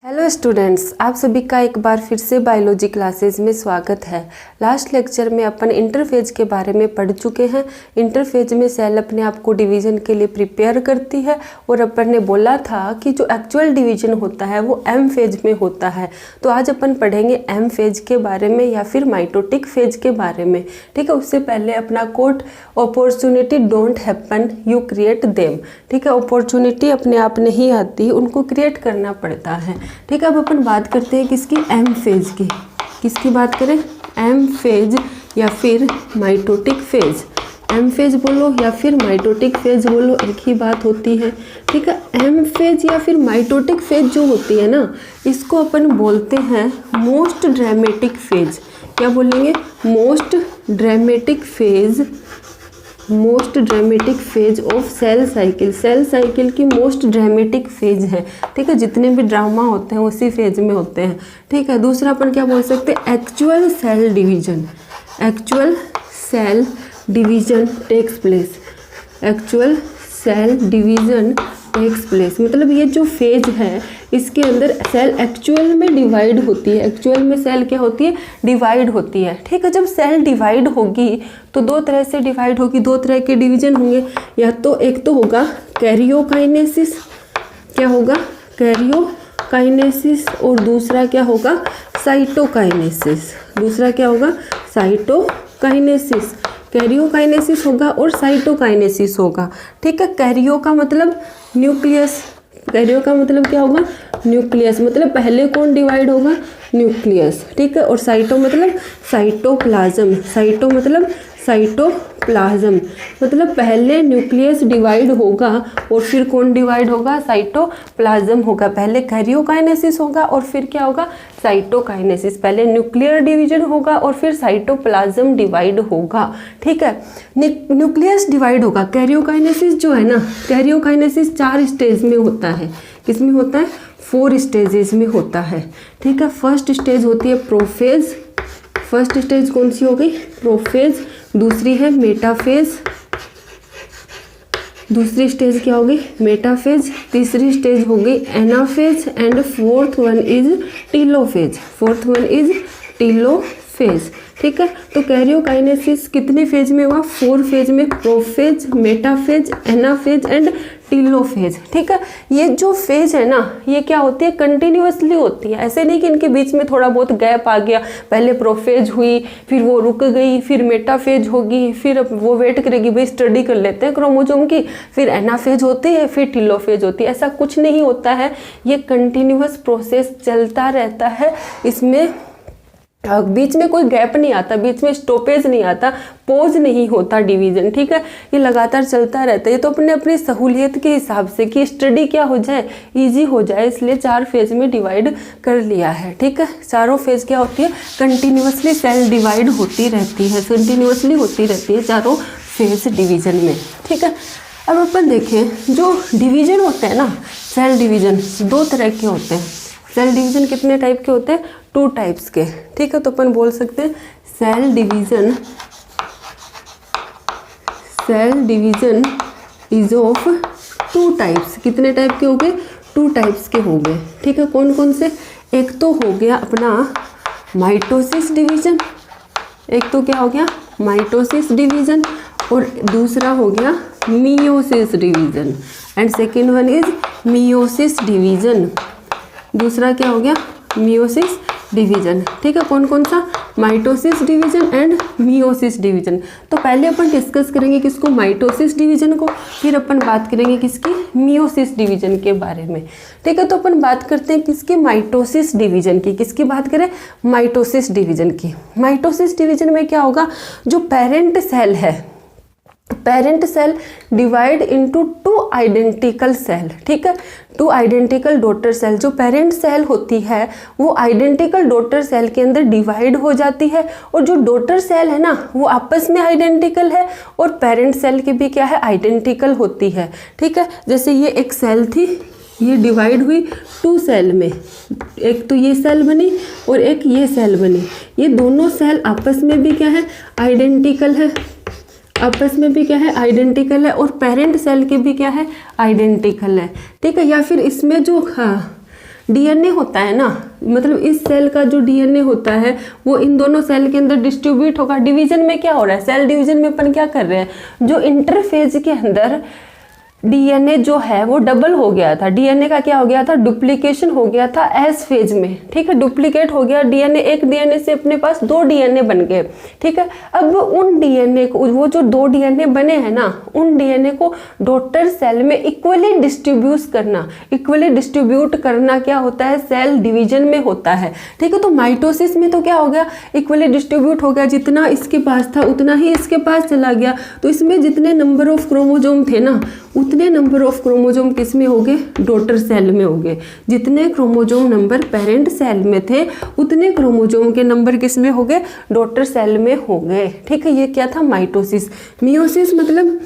Hello students, आप सभी का एक बार फिर से बायोलॉजी क्लासेस में स्वागत है। लास्ट लेक्चर में अपन इंटरफेज के बारे में पढ़ चुके हैं। इंटरफेज में सेल अपने आप को डिवीज़न के लिए प्रिपेयर करती है और अपन ने बोला था कि जो एक्चुअल डिवीज़न होता है वो एम फेज में होता है। तो आज अपन पढ़ेंगे एम फेज के बारे में या फिर माइटोटिक फेज के बारे में। ठीक है, उससे पहले अपना quote opportunity don't happen, you create them. ठीक है, अपॉर्चुनिटी अपने आप नहीं आती, उनको क्रिएट करना पड़ता है। ठीक है, अब अपन बात करते हैं किसकी, एम फेज की। किसकी बात करें, एम फेज या फिर माइटोटिक फेज। एम फेज बोलो या फिर माइटोटिक फेज बोलो, एक ही बात होती है। ठीक है, एम फेज या फिर माइटोटिक फेज जो होती है ना, इसको अपन बोलते हैं मोस्ट ड्रामेटिक फेज। क्या बोलेंगे, most dramatic phase. Most dramatic phase of cell cycle. Cell cycle की मोस्ट ड्रामेटिक फेज है। ठीक है, जितने भी ड्रामा होते हैं उसी फेज में होते हैं। ठीक है, दूसरा अपन क्या बोल सकते हैं, actual cell division. Actual cell division takes place. Actual cell division takes place मतलब ये जो फेज है इसके अंदर सेल एक्चुअल में डिवाइड होती है। एक्चुअल में सेल क्या होती है, डिवाइड होती है। ठीक है, जब सेल डिवाइड होगी तो दो तरह से डिवाइड होगी, दो तरह के डिवीजन होंगे। या तो एक तो होगा कैरियोकाइनेसिस, क्या होगा, कैरियोकाइनेसिस, और दूसरा क्या होगा, साइटोकाइनेसिस। दूसरा क्या होगा, साइटोकाइनेसिस। कैरियोकाइनेसिस होगा और साइटोकाइनेसिस होगा। ठीक है, कैरियो का मतलब न्यूक्लियस। कैरियो का मतलब क्या होगा, न्यूक्लियस। मतलब पहले कौन डिवाइड होगा, न्यूक्लियस। ठीक है, और साइटो मतलब साइटोप्लाज्म। साइटो मतलब साइटोप्लाज्म मतलब पहले न्यूक्लियस डिवाइड होगा और फिर कौन डिवाइड होगा, साइटोप्लाज्म होगा। पहले कैरियोकाइनेसिस होगा और फिर क्या होगा, साइटोकाइनेसिस। पहले न्यूक्लियर डिवीजन होगा और फिर साइटोप्लाज्म डिवाइड होगा। ठीक है, न्यूक्लियस डिवाइड होगा। कैरियोकाइनेसिस जो है ना, कैरियोकाइनेसिस 4 स्टेज में होता है। किस में होता है, 4 स्टेजेस में होता है। ठीक है, फर्स्ट स्टेज होती है प्रोफेज। फर्स्ट स्टेज कौन सी हो गई, प्रोफेज। दूसरी है मेटाफेज। दूसरी स्टेज क्या होगी, मेटाफेज। तीसरी स्टेज हो गई anaphase and fourth one is telophase. Fourth one is telophase. ठीक है, तो कैरियोकाइनेसिस कितने फेज में हुआ, 4 फेज में, prophase, metaphase, anaphase and telophase. ठीक है, ये जो फेज है ना, ये क्या होती है, कंटिन्यूअसली होती है। ऐसे नहीं कि इनके बीच में थोड़ा बहुत गैप आ गया, पहले प्रोफेज हुई फिर वो रुक गई, फिर मेटाफेज होगी, फिर वो वेट करेगी, भाई स्टडी कर लेते हैं क्रोमोसोम की, फिर एनाफेज होती है, फिर टीलोफेज होती है। ऐसा कुछ नहीं होता है, ये कंटिन्यूअस प्रोसेस चलता रहता है। इसमें बीच में कोई गैप नहीं आता, बीच में स्टॉपेज नहीं आता, पोज नहीं होता डिवीजन। ठीक है, ये लगातार चलता रहता है। ये तो अपने अपनी सहूलियत के हिसाब से कि स्टडी क्या हो जाए, इजी हो जाए, इसलिए 4 फेज में डिवाइड कर लिया है। ठीक है, चारों फेज क्या होती है, कंटिन्यूअसली सेल डिवाइड होती रहती है, कंटिन्यूअसली होती रहती है चारों फेज डिवीजन में। ठीक है, अब अपन देखें जो डिवीजन होते हैं ना, सेल डिवीजन 2 तरह के होते हैं। सेल डिवीजन कितने टाइप के होते हैं, 2 टाइप्स के। ठीक है, तो अपन बोल सकते हैं cell division is of 2 types. कितने टाइप के हो गए, 2 टाइप्स के हो गए। ठीक है, कौन कौन से, एक तो हो गया अपना माइटोसिस डिवीजन। एक तो क्या हो गया, माइटोसिस डिवीजन, और दूसरा हो गया meiosis division, and second one is meiosis division. दूसरा क्या हो गया, मियोसिस डिवीजन। ठीक है, कौन कौन सा, mitosis division and meiosis division. तो पहले अपन डिस्कस करेंगे किसको, माइटोसिस डिवीजन को, फिर अपन बात करेंगे किसकी, मियोसिस डिवीजन के बारे में। ठीक है, तो अपन बात करते हैं किसकी, माइटोसिस डिवीजन की। किसकी बात करें, माइटोसिस डिवीजन की। माइटोसिस डिवीजन में क्या होगा, जो पेरेंट सेल है, parent cell divide into 2 identical cell. ठीक है, 2 आइडेंटिकल डॉटर सेल। जो पेरेंट सेल होती है वो आइडेंटिकल डॉटर सेल के अंदर डिवाइड हो जाती है, और जो डॉटर सेल है ना वो आपस में आइडेंटिकल है और पेरेंट सेल की भी क्या है, आइडेंटिकल होती है। ठीक है, जैसे ये एक सेल थी, ये डिवाइड हुई 2 सेल में, एक तो ये सेल बनी और एक ये सेल बनी। ये दोनों सेल आपस में भी क्या है, आइडेंटिकल है, आपस में भी क्या है, आइडेंटिकल है, और पेरेंट सेल के भी क्या है, आइडेंटिकल है। ठीक है, या फिर इसमें जो डीएनए होता है ना, मतलब इस सेल का जो डीएनए होता है वो इन दोनों सेल के अंदर डिस्ट्रीब्यूट होगा। डिवीजन में क्या हो रहा है, सेल डिवीजन में अपन क्या कर रहे हैं, जो इंटरफेज के अंदर डीएनए जो है वो डबल हो गया था, डीएनए का क्या हो गया था, डुप्लीकेशन हो गया था एस फेज में, ठीक है, डुप्लीकेट हो गया डीएनए, एक डीएनए से अपने पास 2 डीएनए बन गए, ठीक है। अब उन डीएनए को, वो जो 2 डीएनए बने हैं ना, उन डीएनए को डॉटर सेल में इक्वली डिस्ट्रीब्यूट करना क्या होता है, सेल डिवीजन में होता है, ठीक है। तो माइटोसिस में तो क्या हो गया, इक्वली डिस्ट्रीब्यूट हो गया, जितना इसके पास था उतना ही इसके पास चला गया। तो इसमें जितने नंबर ऑफ क्रोमोजोम थे ना, उतने नंबर ऑफ क्रोमोजोम किस में हो गए, डॉटर सेल में हो गए। जितने क्रोमोजोम नंबर पेरेंट सेल में थे उतने क्रोमोजोम के नंबर किस में हो गए, डॉटर सेल में हो गए, ठीक है। ये क्या था, माइटोसिस। मियोसिस मतलब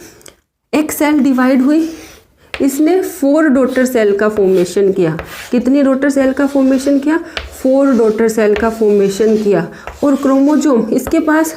एक सेल डिवाइड हुई, इसने 4 डॉटर सेल का फॉर्मेशन किया। कितनी डॉटर सेल का फॉर्मेशन किया, 4 डॉटर सेल का फॉर्मेशन किया। और क्रोमोजोम इसके पास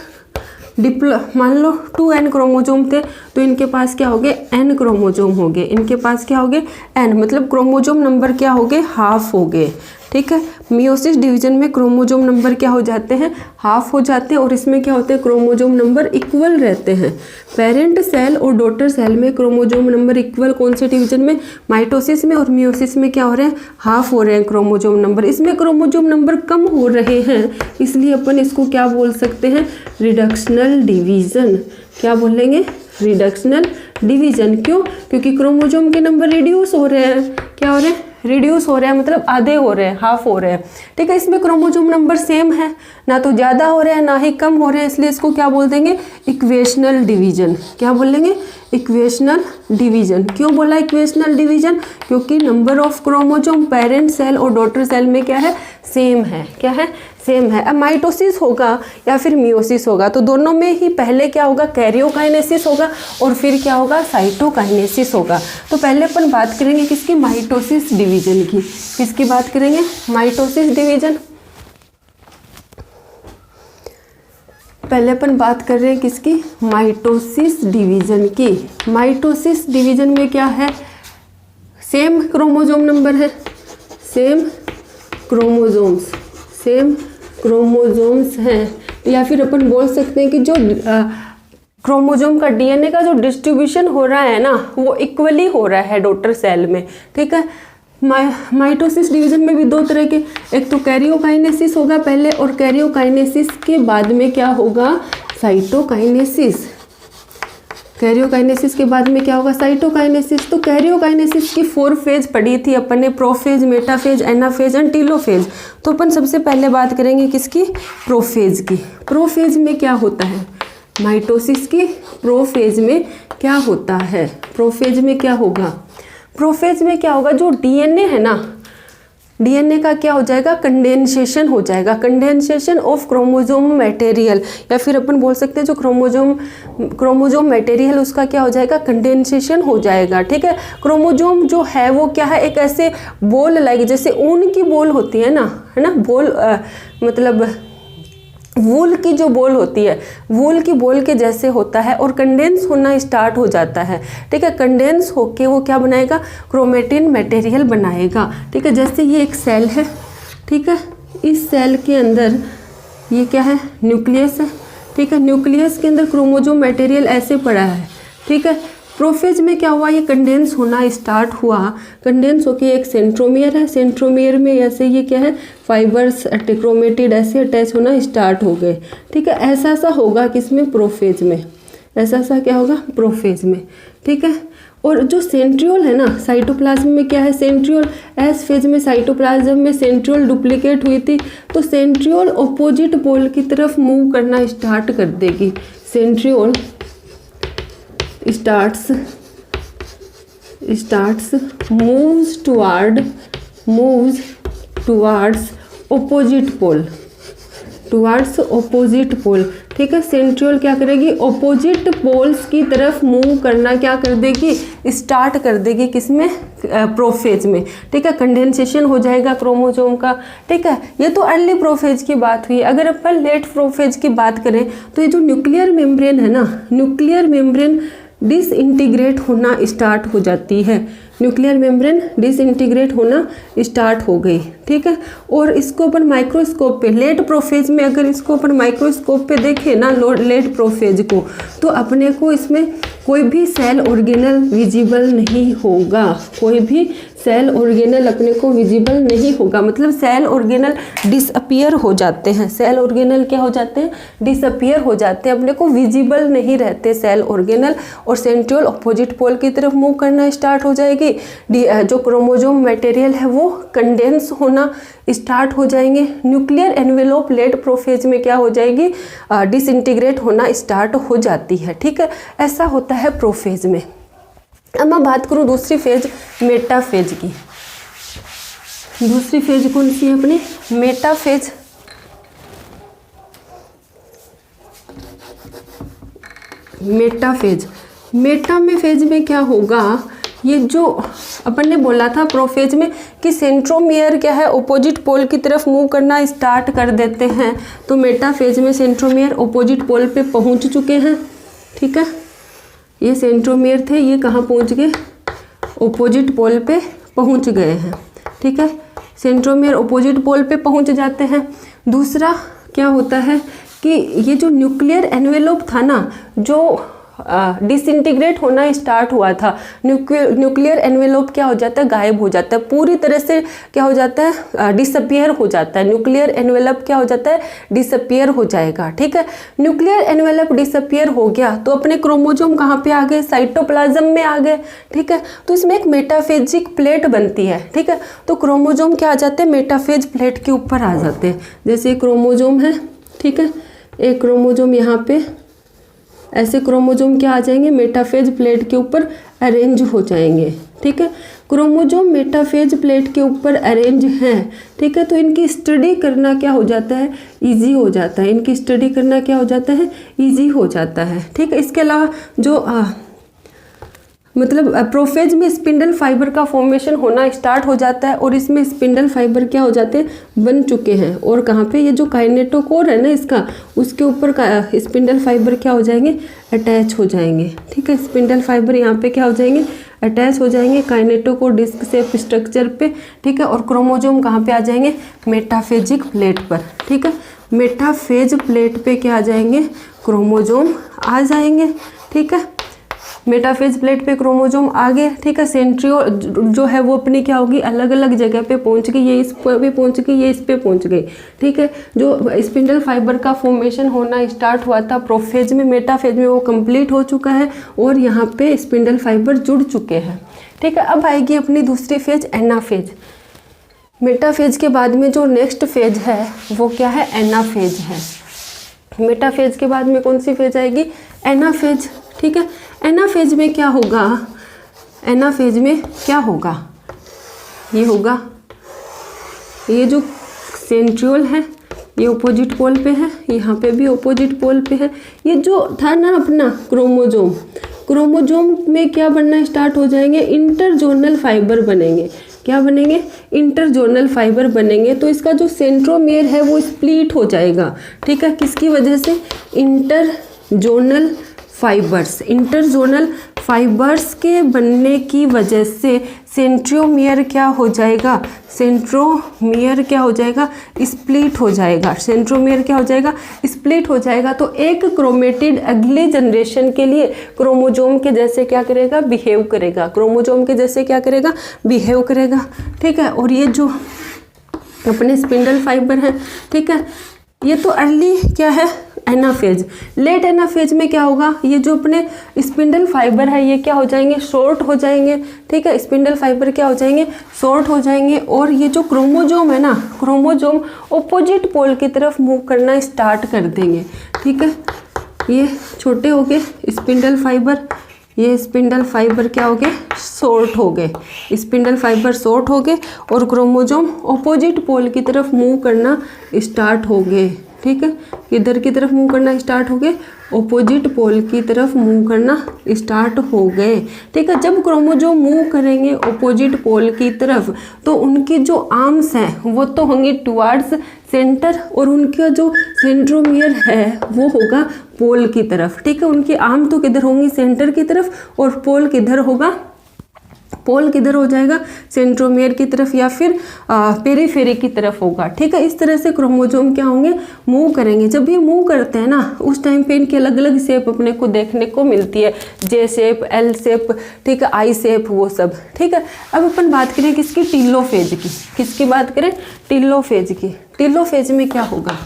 मान लो 2n क्रोमोजोम थे, तो इनके पास क्या हो गए, n क्रोमोजोम हो गए। इनके पास क्या हो गए, n, मतलब क्रोमोजोम नंबर क्या हो गए, हाफ हो गए, ठीक है। मियोसिस डिवीजन में क्रोमोजोम नंबर क्या हो जाते हैं, हाफ हो जाते हैं, और इसमें क्या होते हैं, क्रोमोजोम नंबर इक्वल रहते हैं। पेरेंट सेल और डॉटर सेल में क्रोमोजोम नंबर इक्वल कौन से डिवीजन में, माइटोसिस में। और मियोसिस में क्या हो रहे हैं, हाफ हो रहे हैं क्रोमोजोम नंबर। इसमें क्रोमोजोम नंबर कम हो रहे हैं, इसलिए अपन इसको क्या बोल सकते हैं, रिडक्शनल डिवीजन। क्या बोलेंगे, रिडक्शनल डिवीजन। क्यों, क्योंकि क्रोमोजोम के नंबर रिड्यूस हो रहे हैं, क्या हो रहे हैं, रिड्यूस हो रहे हैं, मतलब आधे हो रहे हैं, हाफ हो रहे हैं, ठीक है। इसमें क्रोमोजोम नंबर सेम है, ना तो ज़्यादा हो रहे हैं ना ही कम हो रहे हैं, इसलिए इसको क्या बोल देंगे, इक्वेशनल डिवीजन। क्या बोलेंगे, इक्वेशनल डिवीजन। क्यों बोला इक्वेशनल डिवीजन, क्योंकि number of chromosome parent cell और डॉटर सेल में क्या है, सेम है। क्या है, सेम है। अब माइटोसिस होगा या फिर मियोसिस होगा, तो दोनों में ही पहले क्या होगा, कैरियोकाइनेसिस होगा, और फिर क्या होगा, साइटोकाइनेसिस होगा। तो पहले अपन बात करेंगे किसकी, माइटोसिस डिवीजन की। किसकी बात करेंगे, माइटोसिस डिवीजन। पहले अपन बात कर रहे हैं किसकी, माइटोसिस डिवीजन की। माइटोसिस डिवीजन में क्या है, सेम क्रोमोजोम नंबर है, सेम क्रोमोजोम्स हैं, या फिर अपन बोल सकते हैं कि जो क्रोमोजोम का डीएनए का जो डिस्ट्रीब्यूशन हो रहा है ना, वो इक्वली हो रहा है डॉटर सेल में, ठीक है। माइटोसिस डिवीजन में भी 2 तरह के, एक तो कैरियोकाइनेसिस होगा पहले, और कैरियोकाइनेसिस के बाद में क्या होगा, साइटोकाइनेसिस। कैरियोकाइनेसिस के बाद में क्या होगा, साइटोकाइनेसिस। तो कैरियोकाइनेसिस की 4 फेज पढ़ी थी अपन ने, prophase, metaphase, anaphase and telophase. तो अपन सबसे पहले बात करेंगे किसकी, प्रोफेज की। प्रोफेज में क्या होता है, माइटोसिस की प्रोफेज में क्या होता है, प्रोफेज में क्या होगा, प्रोफेज में क्या होगा, जो डीएनए है ना, डीएनए का क्या हो जाएगा, कंडेंसेशन हो जाएगा, कंडेंसेशन ऑफ क्रोमोजोम मटेरियल, या फिर अपन बोल सकते हैं जो क्रोमोजोम मटेरियल उसका क्या हो जाएगा, कंडेंसेशन हो जाएगा, ठीक है। क्रोमोजोम जो है वो क्या है, एक ऐसे बॉल लाइक, जैसे ऊन की बॉल होती है ना, है ना, बॉल मतलब वूल की जो बॉल होती है, वूल की बॉल के जैसे होता है, और कंडेंस होना स्टार्ट हो जाता है, ठीक है। कंडेंस होके वो क्या बनाएगा, क्रोमेटिन मटेरियल बनाएगा, ठीक है। जैसे ये एक सेल है, ठीक है, इस सेल के अंदर ये क्या है, न्यूक्लियस है, ठीक है। न्यूक्लियस के अंदर क्रोमोजोम मटेरियल ऐसे पड़ा है, ठीक है। प्रोफेज में क्या हुआ, ये कंडेंस होना स्टार्ट हुआ, कंडेंस होके एक सेंट्रोमियर है, सेंट्रोमियर में ऐसे ये क्या है, फाइबर्स क्रोमेटिड ऐसे अटैच होना स्टार्ट हो गए, ठीक है। ऐसा सा होगा किसमें, प्रोफेज में, ऐसा सा क्या होगा, प्रोफेज में, ठीक है। और जो सेंट्रियोल है ना, साइटोप्लाज्म में क्या है, सेंट्रियोल, एस फेज में साइटोप्लाज्म में सेंट्रियोल डुप्लीकेट हुई थी, तो सेंट्रियोल ऑपोजिट पोल की तरफ मूव करना स्टार्ट कर देगी। Centriole starts moves towards opposite pole, ठीक है। सेंट्रियोल क्या करेगी, ऑपोजिट पोल्स की तरफ मूव करना क्या कर देगी, स्टार्ट कर देगी, किसमें, प्रोफेज में, ठीक है। कंडेंसेशन हो जाएगा क्रोमोजोम का, ठीक है। ये तो अर्ली प्रोफेज की बात हुई। अगर अपन लेट प्रोफेज की बात करें, तो ये जो न्यूक्लियर मेम्ब्रेन है ना, न्यूक्लियर मेम्ब्रेन डिसइंटीग्रेट होना स्टार्ट हो जाती है, न्यूक्लियर मेम्ब्रेन डिसइंटीग्रेट होना स्टार्ट हो गई, ठीक है। और इसको अपन माइक्रोस्कोप पे लेट प्रोफेज में, अगर इसको अपन माइक्रोस्कोप पे देखें ना लेट प्रोफेज को, तो अपने को इसमें कोई भी सेल ऑर्गेनल विजिबल नहीं होगा, कोई भी सेल ऑर्गेनल अपने को विजिबल नहीं होगा, मतलब सेल ऑर्गेनल डिसअपियर हो जाते हैं। सेल ऑर्गेनल क्या हो जाते हैं? डिसअपियर हो जाते हैं, अपने को विजिबल नहीं रहते सेल ऑर्गेनल। और सेंट्रियोल अपोजिट पोल की तरफ मूव करना स्टार्ट हो जाएगी। जो क्रोमोजोम मटेरियल है वो कंडेंस होना स्टार्ट हो जाएंगे। न्यूक्लियर एनवेलोप लेट प्रोफेज में क्या हो जाएगी? डिसइंटीग्रेट होना स्टार्ट हो जाती है, ठीक है। ऐसा होता है प्रोफेज में। अब मैं बात करूँ दूसरी फेज मेटाफेज की। दूसरी फेज कौन सी है अपनी? मेटाफेज। मेटाफेज, मेटा में फेज में क्या होगा? ये जो अपन ने बोला था प्रोफेज में कि सेंट्रोमियर क्या है? ऑपोजिट पोल की तरफ मूव करना स्टार्ट कर देते हैं। तो मेटाफेज में सेंट्रोमियर ऑपोजिट पोल पे पहुंच चुके हैं, ठीक है। ये सेंट्रोमियर थे, ये कहाँ पहुंच गए? ऑपोजिट पोल पे पहुंच गए हैं, ठीक है। सेंट्रोमियर ऑपोजिट पोल पे पहुंच जाते हैं। दूसरा क्या होता है कि ये जो न्यूक्लियर एनवेलोप था ना, जो डिसइंटीग्रेट होना स्टार्ट हुआ था, न्यूक्लियर एनवेलोप क्या हो जाता है? गायब हो जाता है, पूरी तरह से क्या हो जाता है? डिसअपियर हो जाता है। न्यूक्लियर एनवेलोप क्या हो जाता है? डिसअपियर हो जाएगा, ठीक है। न्यूक्लियर एनवेलोप डिसअपियर हो गया तो अपने क्रोमोजोम कहाँ पे आ गए? साइटोप्लाज्म में आ गए, ठीक है। तो इसमें एक मेटाफेजिक प्लेट बनती है, ठीक है। तो क्रोमोजोम क्या आ जाते हैं? मेटाफेज प्लेट के ऊपर आ जाते हैं। जैसे क्रोमोजोम है, ठीक है, एक क्रोमोजोम यहाँ पे, ऐसे क्रोमोजोम क्या आ जाएंगे? मेटाफेज प्लेट के ऊपर अरेंज हो जाएंगे, ठीक है। क्रोमोजोम मेटाफेज प्लेट के ऊपर अरेंज हैं, ठीक है। तो इनकी स्टडी करना क्या हो जाता है? इजी हो जाता है। इनकी स्टडी करना क्या हो जाता है? इजी हो जाता है, ठीक है। इसके अलावा जो मतलब प्रोफेज में स्पिंडल फाइबर का फॉर्मेशन होना स्टार्ट हो जाता है और इसमें स्पिंडल फाइबर क्या हो जाते हैं? बन चुके हैं। और कहाँ पे? ये जो काइनेटोकोर है ना इसका, उसके ऊपर स्पिंडल फाइबर क्या हो जाएंगे? अटैच हो जाएंगे, ठीक है। स्पिंडल फाइबर यहाँ पे क्या हो जाएंगे? अटैच हो जाएंगे काइनेटोकोर डिस्क शेप स्ट्रक्चर पे, ठीक है। और क्रोमोजोम कहाँ पे आ जाएंगे? मेटाफेजिक प्लेट पर, ठीक है। मेटाफेज प्लेट पे क्या आ जाएंगे? क्रोमोजोम आ जाएंगे, ठीक है। मेटाफेज प्लेट पे क्रोमोजोम आ गए, ठीक है। सेंट्रियोल जो है वो अपनी क्या होगी? अलग अलग जगह पे पहुंच गई। ये इस पे पहुंच गई, ये इस पे पहुंच गई, ठीक है। जो स्पिंडल फाइबर का फॉर्मेशन होना स्टार्ट हुआ था प्रोफेज में, मेटाफेज में वो कंप्लीट हो चुका है और यहाँ पे स्पिंडल फाइबर जुड़ चुके हैं, ठीक है। अब आएगी अपनी दूसरी फेज एनाफेज। मेटाफेज के बाद में जो नेक्स्ट फेज है वो क्या है? एनाफेज है। मेटाफेज के बाद में कौन सी फेज आएगी? एनाफेज, ठीक है। एनाफेज में क्या होगा? एनाफेज में क्या होगा? ये होगा, ये जो सेंट्रियोल है ये ऑपोजिट पोल पे है, यहाँ पे भी ऑपोजिट पोल पे है। ये जो था ना अपना क्रोमोजोम, क्रोमोजोम में क्या बनना स्टार्ट हो जाएंगे? इंटरजोनल फाइबर बनेंगे। क्या बनेंगे? इंटरजोनल फाइबर बनेंगे। तो इसका जो सेंट्रोमियर है वो स्प्लिट हो जाएगा, ठीक है। किसकी वजह से? Interzonal fibres. इंटरजोनल फाइबर्स के बनने की वजह से सेंट्रोमियर क्या हो जाएगा? सेंट्रोमियर क्या हो जाएगा? स्प्लिट हो जाएगा। सेंट्रोमियर क्या हो जाएगा? स्प्लिट हो जाएगा। तो एक क्रोमेटिड अगली जनरेशन के लिए क्रोमोजोम के जैसे क्या करेगा? बिहेव करेगा। क्रोमोजोम के जैसे क्या करेगा? बिहेव करेगा, ठीक है। और ये जो अपने स्पिंडल फाइबर हैं, ठीक है, ये तो अर्ली क्या है? एनाफेज। लेट एनाफेज में क्या होगा? ये जो अपने स्पिंडल फाइबर है ये क्या हो जाएंगे? शॉर्ट हो जाएंगे, ठीक है। स्पिंडल फाइबर क्या हो जाएंगे? शॉर्ट हो जाएंगे। और ये जो क्रोमोजोम है ना, क्रोमोजोम ऑपोजिट पोल की तरफ मूव करना स्टार्ट कर देंगे, ठीक है। ये छोटे हो गए स्पिंडल फाइबर, ये स्पिंडल फाइबर क्या हो गए? शॉर्ट हो गए। स्पिंडल फाइबर शॉर्ट हो गए और क्रोमोजोम ऑपोजिट पोल की तरफ मूव करना स्टार्ट हो गए, ठीक है। किधर की तरफ मूव करना स्टार्ट हो गए? ऑपोजिट पोल की तरफ मूव करना स्टार्ट हो गए, ठीक है। जब क्रोमोजोम मूव करेंगे ऑपोजिट पोल की तरफ तो उनकी जो आर्म्स हैं वो तो होंगे टुवार्ड्स सेंटर और उनका जो सेंट्रोमियर है वो होगा पोल की तरफ, ठीक है। उनकी आर्म तो किधर होंगी? सेंटर की तरफ। और पोल किधर होगा? पोल किधर हो जाएगा, सेंट्रोमियर की तरफ या फिर पेरीफेरी की तरफ होगा। ठीक है, इस तरह से क्रोमोजोम क्या होंगे, मूव करेंगे। जब ये मूव करते हैं ना उस टाइम पे इनकी अलग अलग शेप अपने को देखने को मिलती है, जे शेप, एल शेप, ठीक है, आई शेप, वो सब। ठीक है, अब अपन बात करें किसकी, टीलोफेज की। किसकी बात करें, टीलोफेज की। टीलोफेज में क्या होगा,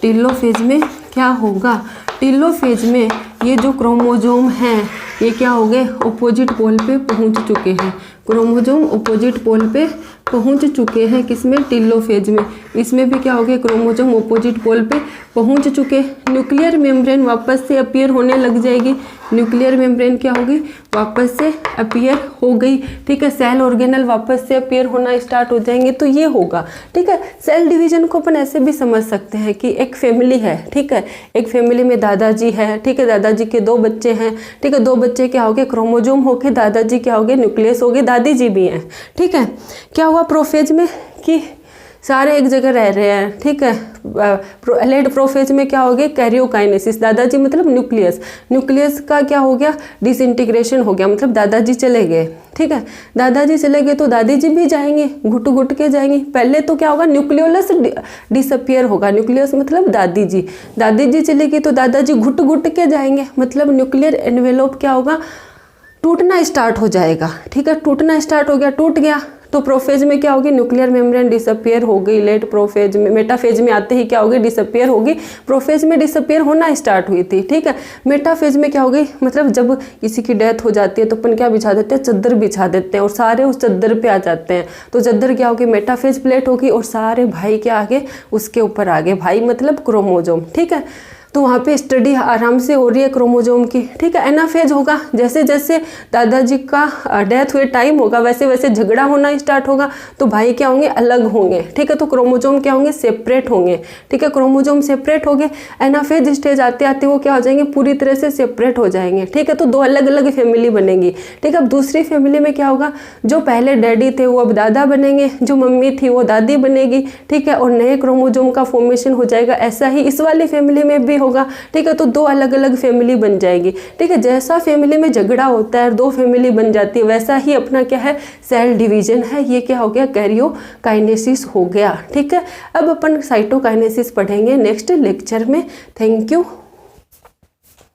टीलोफेज में क्या होगा, टीलोफेज में ये जो क्रोमोजोम हैं ये क्या हो गए, अपोजिट पोल पे पहुंच चुके हैं। क्रोमोजोम अपोजिट पोल पे पहुंच चुके हैं, किसमें, टीलोफेज में। इसमें भी क्या हो गया, क्रोमोजोम अपोजिट पोल पे पहुंच चुके। न्यूक्लियर मेम्ब्रेन वापस से अपीयर होने लग जाएगी। न्यूक्लियर मेम्ब्रेन क्या होगी, वापस से अपीयर हो गई। ठीक है, सेल ऑर्गेनल वापस से अपीयर होना स्टार्ट हो जाएंगे, तो ये होगा। ठीक है, सेल डिवीजन को अपन ऐसे भी समझ सकते हैं कि एक फैमिली है। ठीक है, एक फैमिली में दादाजी है। ठीक है, दादाजी के 2 बच्चे हैं। ठीक है, 2 बच्चे क्या हो गए, क्रोमोजोम हो गए, दादाजी क्या हो गए, न्यूक्लियस हो गए, दादी जी भी हैं। ठीक है, क्या हुआ प्रोफेज में कि सारे एक जगह रह रहे हैं। ठीक है, लेट प्रोफेज में क्या हो गया, कैरियोकाइनेसिस, दादाजी मतलब न्यूक्लियस, न्यूक्लियस का क्या हो गया, डिसइंटीग्रेशन हो गया, मतलब दादाजी चले गए। ठीक है, दादाजी चले गए तो दादी जी भी जाएंगे, घुट घुट के जाएंगे। पहले तो क्या होगा, न्यूक्लियोलस डिसअपियर होगा, न्यूक्लियस मतलब दादी जी, दादी जी चलेगी तो दादाजी घुट घुट के जाएंगे, मतलब न्यूक्लियर एनवेलोप क्या होगा, टूटना स्टार्ट हो जाएगा। ठीक है, टूटना स्टार्ट हो गया, टूट गया तो प्रोफेज में क्या होगी, न्यूक्लियर मेम्ब्रेन डिसअपियर हो गई। लेट प्रोफेज में, मेटाफेज में आते ही क्या होगी, डिसअपियर होगी। प्रोफेज में डिसअपियर होना स्टार्ट हुई थी। ठीक है, मेटाफेज में क्या होगी, मतलब जब किसी की डेथ हो जाती है तो अपन क्या बिछा देते हैं, चद्दर बिछा देते हैं और सारे उस चद्दर पे आ जाते हैं। तो चद्दर क्या होगी, मेटाफेज प्लेट होगी और सारे भाई के आगे उसके ऊपर आगे, भाई मतलब क्रोमोजोम। ठीक है, तो वहाँ पे स्टडी आराम से हो रही है क्रोमोजोम की। ठीक है, एनाफेज होगा, जैसे जैसे दादाजी का डेथ हुए टाइम होगा वैसे वैसे झगड़ा होना स्टार्ट होगा, तो भाई क्या होंगे, अलग होंगे। ठीक है, तो क्रोमोजोम क्या होंगे, सेपरेट होंगे। ठीक है, क्रोमोजोम सेपरेट हो गए। एनाफेज स्टेज आते आते वो क्या हो जाएंगे, पूरी तरह से सेपरेट हो जाएंगे। ठीक है, तो 2 अलग अलग फैमिली बनेगी। ठीक है, अब दूसरी फैमिली में क्या होगा, जो पहले डैडी थे वो अब दादा बनेंगे, जो मम्मी थी वो दादी बनेगी। ठीक है, और नए क्रोमोजोम का फॉर्मेशन हो जाएगा। ऐसा ही इस वाली फैमिली में भी होगा। ठीक है, तो 2 अलग अलग फैमिली बन जाएगी। ठीक है, जैसा फैमिली में झगड़ा होता है 2 फैमिली बन जाती है, वैसा ही अपना क्या है, सेल डिवीजन है। ये क्या हो गया, कैरियोकाइनेसिस हो गया। ठीक है, अब अपन साइटोकाइनेसिस पढ़ेंगे नेक्स्ट लेक्चर में। Thank you.